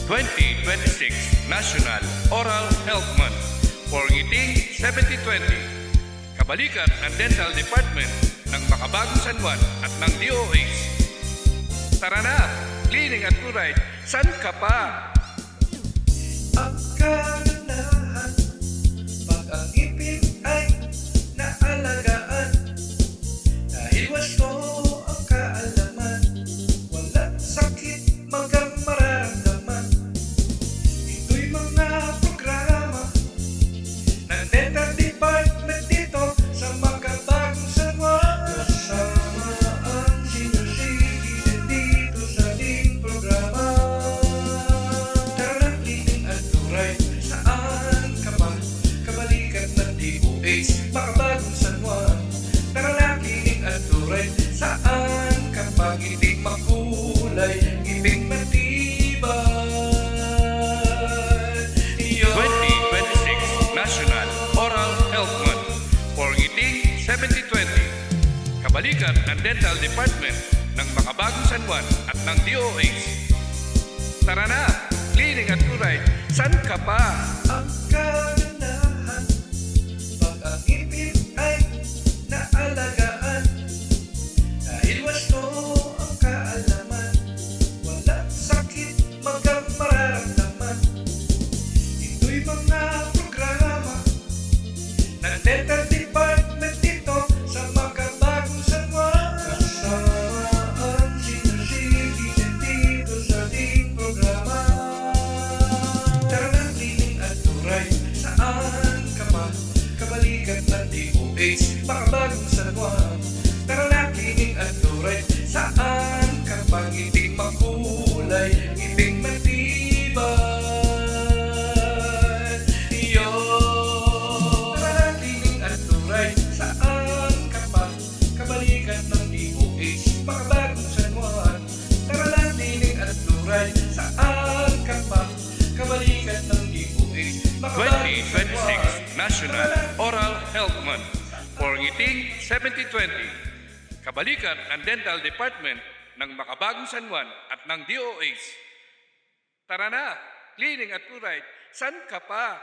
2026 National Oral Health Month for Ngiting 7020. Kabalikat ng Dental Department ng Makabagong San Juan at ng DOH. Tara na, cleaning at fluoride, san ka pa? Ang kaganahan, pag ang ngipin ay naalagaan, dahil wasto ang kaalaman, walang sakit magang mararamdaman. Ito'y mga programa ng Dental Department dito sa Makabagong San Juan. Kasama ang senior citizen dito sa ating programa. Tara na, cleaning at fluoride, saan ka pa? Kabalikat ng DOH, Makabagong San Juan. Tara na, cleaning at fluoride, saan ka pa? Ngiting makulay, ngiting matibay. 2026 National Oral Health Month for Ngiting 7020. Kabalikat ng Dental Department ng Makabagong San Juan at ng DOH. Tara na, cleaning at fluoride, san ka pa? Ang kaganahan, pag ang ngipin ay naalagaan, dahil wasto ang kaalaman, walang sakit magang mararamdaman. Ito'y mga programa ng Dental Department dito sa Makabagong San Juan. Kasama ang senior citizen dito sa ating programa. Tara na, cleaning at fluoride, saan ka pa? Kabalikat ng DOH, Makabagong San Juan. Tara na, cleaning at fluoride, saan ka pa? Ngiting makulay, ngiting matibay. Tara na, cleaning at fluoride, saan ka pa? Kabalikat ng DOH, Makabagong San Juan. Tara na, cleaning at fluoride, saan ka pa? Kabalikat ng DOH, Makabagong San Juan. 2026 National Oral Health Month for Ngiting 7020. Kabalikat ng Dental Department ng Makabagong San Juan at ng DOH. Tara na, cleaning at fluoride, san ka pa?